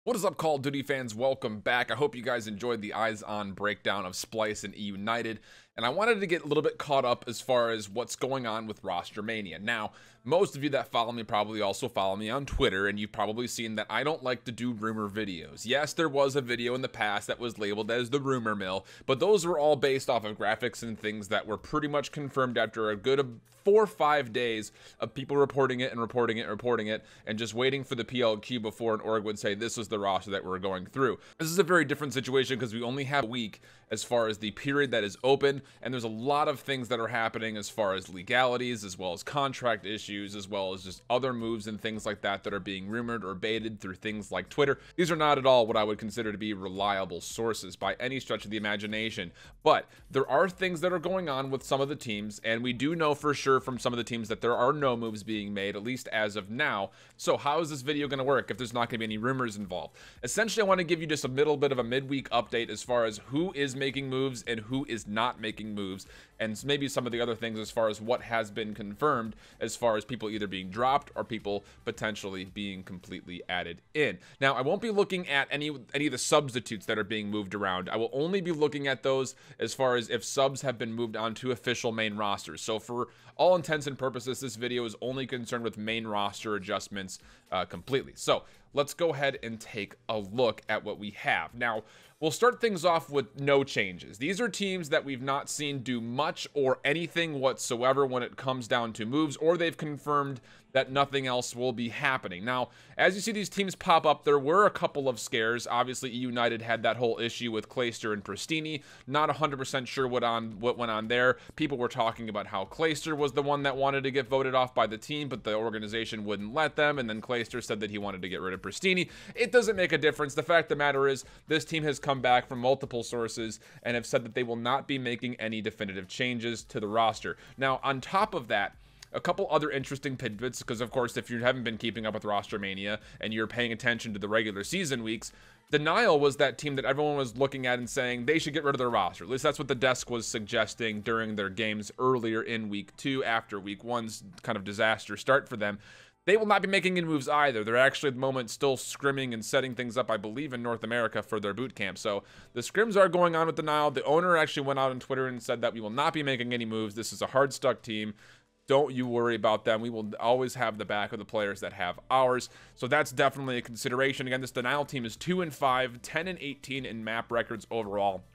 What is up, Call of Duty fans? Welcome back. I hope you guys enjoyed the eyes-on breakdown of Splyce and United, and I wanted to get a little bit caught up as far as what's going on with Rostermania. Now, most of you that follow me probably also follow me on Twitter, and you've probably seen that I don't like to do rumor videos. Yes, there was a video in the past that was labeled as the rumor mill, but those were all based off of graphics and things that were pretty much confirmed after a good 4 or 5 days of people reporting it, and just waiting for the PLQ before an org would say this is the roster that we're going through. This is a very different situation because we only have a week as far as the period that is open, and there's a lot of things that are happening as far as legalities, as well as contract issues, as well as just other moves and things like that that are being rumored or baited through things like Twitter. These are not at all what I would consider to be reliable sources by any stretch of the imagination, but there are things that are going on with some of the teams, and we do know for sure from some of the teams that there are no moves being made, at least as of now. So how is this video going to work if there's not going to be any rumors involved? Essentially, I want to give you just a little bit of a midweek update as far as who is making moves and who is not making moves, and maybe some of the other things as far as what has been confirmed as far as people either being dropped or people potentially being completely added in. Now, I won't be looking at any of the substitutes that are being moved around. I will only be looking at those as far as if subs have been moved on to official main rosters. So for all intents and purposes, this video is only concerned with main roster adjustments completely. So let's go ahead and take a look at what we have. Now, we'll start things off with no changes. These are teams that we've not seen do much or anything whatsoever when it comes down to moves, or they've confirmed that nothing else will be happening. Now, as you see these teams pop up, there were a couple of scares. Obviously, United had that whole issue with Clayster and Pristini. Not 100% sure what went on there. People were talking about how Clayster was the one that wanted to get voted off by the team, but the organization wouldn't let them, and then Clayster said that he wanted to get rid of Pristini. It doesn't make a difference. The fact of the matter is, this team has come back from multiple sources and have said that they will not be making any definitive changes to the roster. Now, on top of that, a couple other interesting tidbits, because of course, if you haven't been keeping up with Rostermania and you're paying attention to the regular season weeks, Denial was that team that everyone was looking at and saying they should get rid of their roster. At least that's what the desk was suggesting during their games earlier in week 2 after week 1's kind of disaster start for them. They will not be making any moves either. They're actually at the moment still scrimming and setting things up, I believe, in North America for their boot camp. So the scrims are going on with Denial. The owner actually went out on Twitter and said that we will not be making any moves. This is a hard stuck team. Don't you worry about them. We will always have the back of the players that have ours. So that's definitely a consideration. Again, this Denial team is 2-5, 10-18 in map records overall,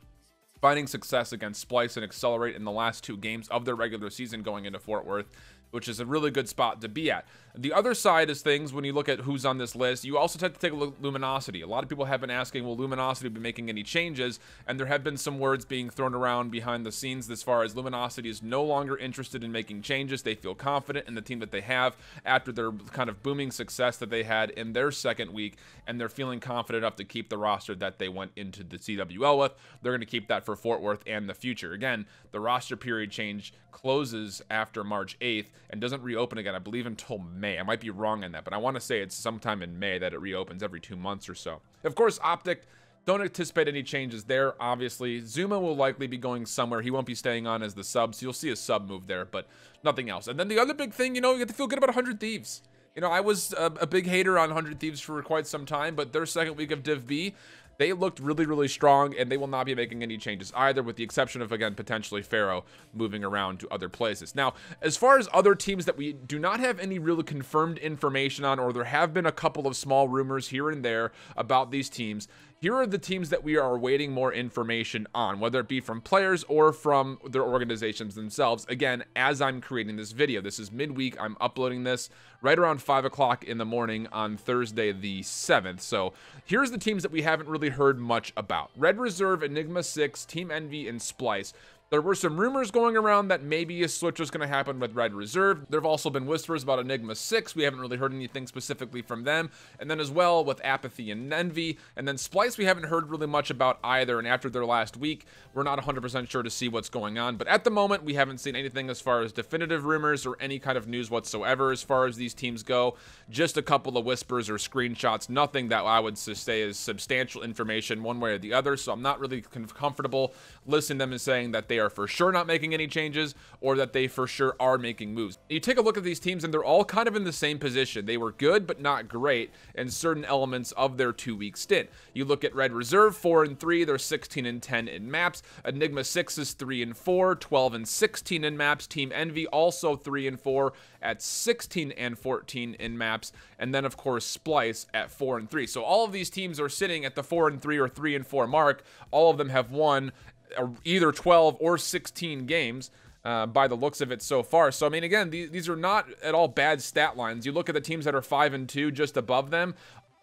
finding success against Splyce and Excelerate in the last 2 games of their regular season going into Fort Worth, which is a really good spot to be at. The other side is things, when you look at who's on this list, you also have to take a look at Luminosity. A lot of people have been asking, will Luminosity be making any changes? And there have been some words being thrown around behind the scenes as far as Luminosity is no longer interested in making changes. They feel confident in the team that they have after their kind of booming success that they had in their second week, and they're feeling confident enough to keep the roster that they went into the CWL with. They're going to keep that for Fort Worth and the future. Again, the roster period change closes after March 8th and doesn't reopen again, I believe, until May. I might be wrong on that, but I want to say it's sometime in May that it reopens, every 2 months or so. Of course, Optic, don't anticipate any changes there, obviously. Zuma will likely be going somewhere. He won't be staying on as the sub, so you'll see a sub move there, but nothing else. And then the other big thing, you know, you have to feel good about 100 Thieves. You know, I was a big hater on 100 Thieves for quite some time, but their second week of Div B, they looked really, really strong, and they will not be making any changes either, with the exception of, again, potentially Pharaoh moving around to other places. Now, as far as other teams that we do not have any really confirmed information on, or there have been a couple of small rumors here and there about these teams, here are the teams that we are awaiting more information on, whether it be from players or from their organizations themselves. Again, as I'm creating this video, this is midweek. I'm uploading this right around 5 o'clock in the morning on Thursday the 7th. So here's the teams that we haven't really heard much about. Red Reserve, Enigma 6, Team Envy, and Splyce. There were some rumors going around that maybe a switch was going to happen with Red Reserve. There have also been whispers about Enigma 6. We haven't really heard anything specifically from them. And then as well with Apathy and Envy. And then Splyce we haven't heard really much about either. And after their last week, we're not 100% sure to see what's going on. But at the moment, we haven't seen anything as far as definitive rumors or any kind of news whatsoever as far as these teams go. Just a couple of whispers or screenshots. Nothing that I would say is substantial information one way or the other. So I'm not really comfortable listening to them and saying that they are for sure not making any changes or that they for sure are making moves. You take a look at these teams and they're all kind of in the same position. They were good but not great in certain elements of their 2-week stint. You look at Red Reserve, 4-3, they're 16-10 in maps. Enigma 6 is 3-4, 12-16 in maps. Team Envy also 3-4 at 16-14 in maps. And then of course Splice at 4-3. So all of these teams are sitting at the 4-3 or 3-4 mark. All of them have won either 12 or 16 games by the looks of it so far. So I mean, again, these are not at all bad stat lines. You look at the teams that are 5-2 just above them,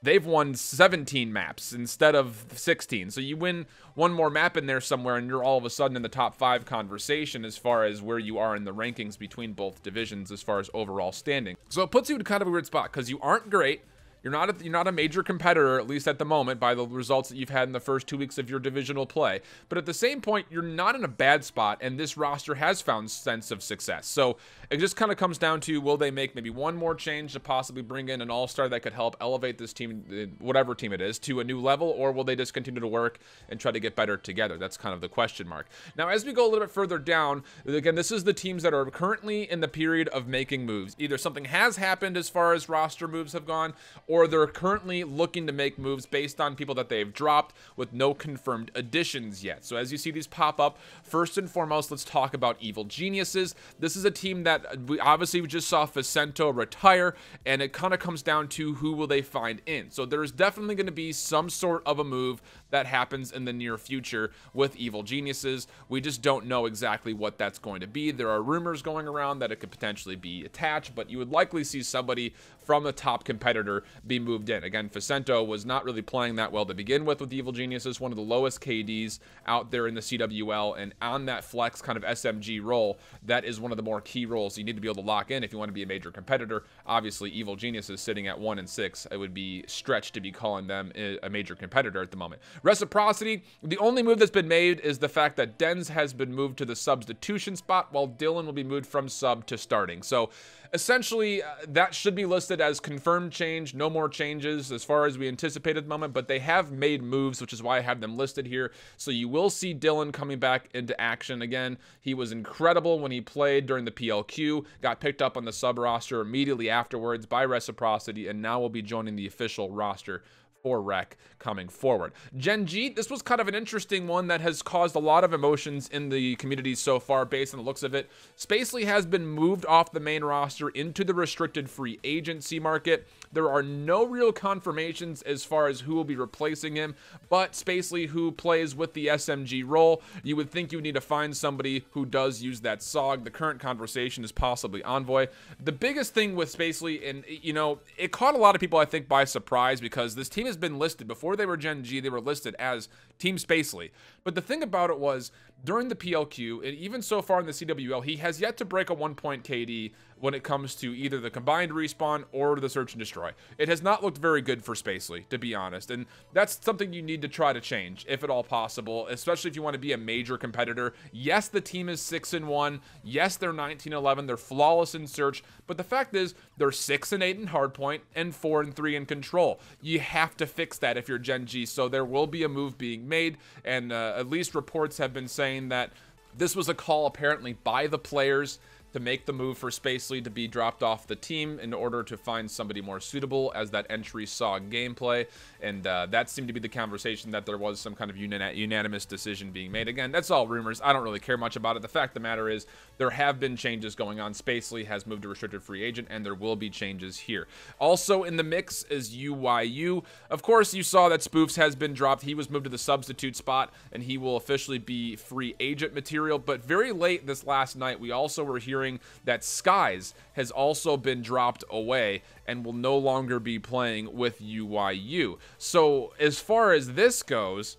they've won 17 maps instead of 16. So you win one more map in there somewhere and you're all of a sudden in the top 5 conversation as far as where you are in the rankings between both divisions as far as overall standing. So it puts you in kind of a weird spot because you aren't great. You're not a major competitor, at least at the moment, by the results that you've had in the first 2 weeks of your divisional play. But at the same point, you're not in a bad spot, and this roster has found sense of success. So it just kind of comes down to, will they make maybe one more change to possibly bring in an all-star that could help elevate this team, whatever team it is, to a new level, or will they just continue to work and try to get better together? That's kind of the question mark. Now, as we go a little bit further down, again, this is the teams that are currently in the period of making moves. Either something has happened as far as roster moves have gone, or they're currently looking to make moves based on people that they've dropped with no confirmed additions yet. So as you see these pop up, first and foremost, let's talk about Evil Geniuses. This is a team that we just saw Vicento retire, and it kind of comes down to who will they find in. So there's definitely going to be some sort of a move that happens in the near future with Evil Geniuses. We just don't know exactly what that's going to be. There are rumors going around that it could potentially be attached, but you would likely see somebody from the top competitor be moved in. Again, Vicento was not really playing that well to begin with Evil Geniuses, one of the lowest KDs out there in the CWL, and on that flex kind of SMG role, that is one of the more key roles you need to be able to lock in if you want to be a major competitor. Obviously, Evil Geniuses sitting at 1-6, it would be stretched to be calling them a major competitor at the moment. Reciprocity, the only move that's been made is the fact that Denz has been moved to the substitution spot, while Dylan will be moved from sub to starting. So essentially, that should be listed as confirmed change, no more changes as far as we anticipate at the moment, but they have made moves, which is why I have them listed here. So you will see Dylan coming back into action again. He was incredible when he played during the PLQ, got picked up on the sub roster immediately afterwards by Reciprocity, and now will be joining the official roster for Rec coming forward. Gen G, this was kind of an interesting one that has caused a lot of emotions in the community so far based on the looks of it. SpaceLy has been moved off the main roster into the restricted free agency market. There are no real confirmations as far as who will be replacing him, but SpaceLy, who plays with the SMG role, you would think you would need to find somebody who does use that SOG. The current conversation is possibly Envoy. The biggest thing with SpaceLy, and you know, it caught a lot of people, I think, by surprise, because this team has been listed, before they were Gen G, they were listed as Team SpaceLy. But the thing about it was, during the PLQ, and even so far in the CWL, he has yet to break a 1-point KD when it comes to either the combined respawn or the search and destroy. It has not looked very good for SpaceLy, to be honest, and that's something you need to try to change, if at all possible, especially if you want to be a major competitor. Yes, the team is 6-1. Yes, they're 19-11. They're flawless in search, but the fact is, they're 6-8 in hardpoint and 4-3 in control. You have to fix that if you're Gen G, so there will be a move being made, and at least reports have been saying that this was a call apparently by the players to make the move for SpaceLy to be dropped off the team in order to find somebody more suitable as that entry saw gameplay, and that seemed to be the conversation, that there was some kind of unanimous decision being made. Again, that's all rumors. I don't really care much about it. The fact of the matter is, there have been changes going on. SpaceLy has moved to restricted free agent, and there will be changes here. Also in the mix is UYU. Of course, you saw that Spoofs has been dropped. He was moved to the substitute spot, and he will officially be free agent material. But very late this last night, we also were hearing that Skies has also been dropped away and will no longer be playing with UYU. So as far as this goes,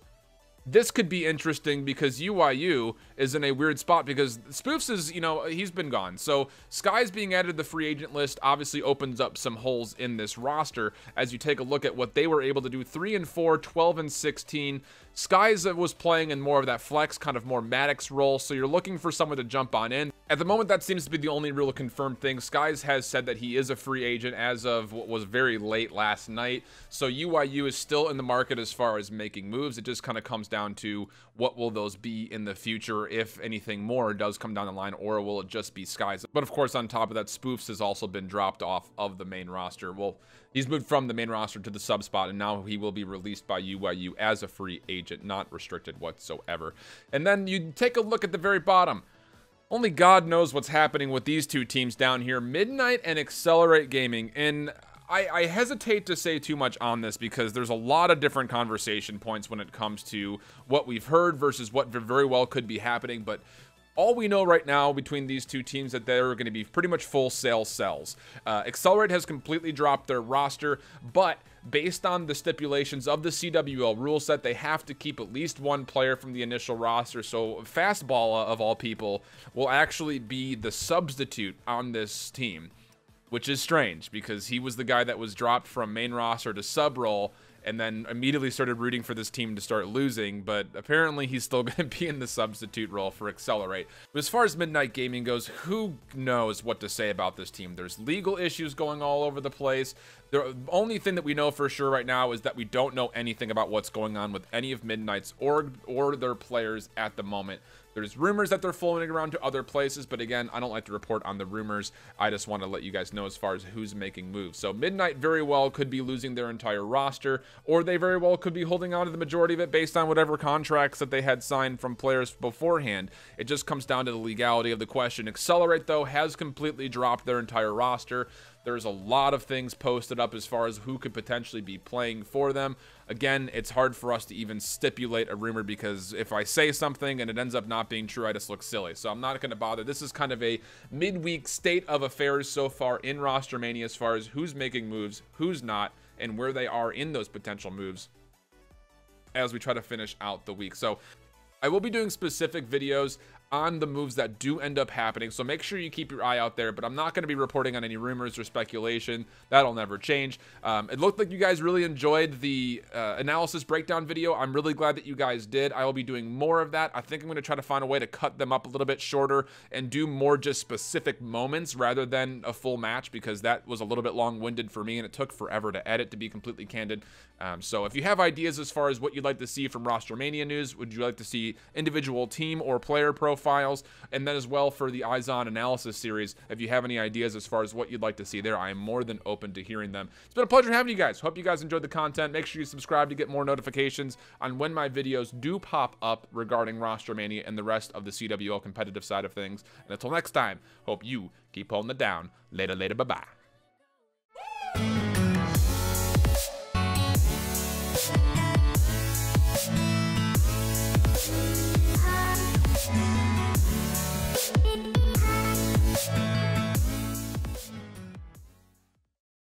this could be interesting, because UYU is in a weird spot, because Spoofs is, you know, he's been gone. So Skies being added to the free agent list obviously opens up some holes in this roster as you take a look at what they were able to do. 3-4, 12-16. Skies was playing in more of that flex, kind of more Maddox role, so you're looking for someone to jump on in. At the moment, that seems to be the only real confirmed thing. Skies has said that he is a free agent as of what was very late last night, so UYU is still in the market as far as making moves. It just kind of comes down to what will those be in the future, if anything more does come down the line, or will it just be skies? But of course, on top of that, Spoofs has also been dropped off of the main roster. Well, he's moved from the main roster to the sub spot, and now he will be released by UYU as a free agent, not restricted whatsoever. And then you take a look at the very bottom. Only God knows what's happening with these two teams down here, Midnight and Excelerate Gaming. And I hesitate to say too much on this because there's a lot of different conversation points when it comes to what we've heard versus what very well could be happening. But all we know right now between these two teams that they're going to be pretty much full sale sells. Excelerate has completely dropped their roster, but based on the stipulations of the CWL rule set, they have to keep at least one player from the initial roster. So Fastball, of all people, will actually be the substitute on this team, which is strange because he was the guy that was dropped from main roster to sub role and then immediately started rooting for this team to start losing, but apparently he's still going to be in the substitute role for Excelerate. But as far as Midnight Gaming goes, who knows what to say about this team? There's legal issues going all over the place. The only thing that we know for sure right now is that we don't know anything about what's going on with any of Midnight's or their players at the moment. There's rumors that they're floating around to other places, but again, I don't like to report on the rumors. I just want to let you guys know as far as who's making moves. So Midnight very well could be losing their entire roster, or they very well could be holding on to the majority of it based on whatever contracts that they had signed from players beforehand. It just comes down to the legality of the question. Excelerate, though, has completely dropped their entire roster. There's a lot of things posted up as far as who could potentially be playing for them. Again, it's hard for us to even stipulate a rumor because if I say something and it ends up not being true, I just look silly. So I'm not going to bother. This is kind of a midweek state of affairs so far in Rostermania as far as who's making moves, who's not, and where they are in those potential moves as we try to finish out the week. So I will be doing specific videos on the moves that do end up happening, so make sure you keep your eye out there, but I'm not going to be reporting on any rumors or speculation. That'll never change. It looked like you guys really enjoyed the analysis breakdown video. I'm really glad that you guys did. I will be doing more of that. I think I'm going to try to find a way to cut them up a little bit shorter and do more just specific moments rather than a full match, because that was a little bit long-winded for me and it took forever to edit, to be completely candid. So if you have ideas as far as what you'd like to see from Rostermania news, would you like to see individual team or player profiles, and then as well for the Eyes On analysis series, if you have any ideas as far as what you'd like to see there, I am more than open to hearing them. It's been a pleasure having you guys. Hope you guys enjoyed the content. Make sure you subscribe to get more notifications on when my videos do pop up regarding Rostermania and the rest of the CWL competitive side of things. And until next time, hope you keep holding it down. Later, bye-bye.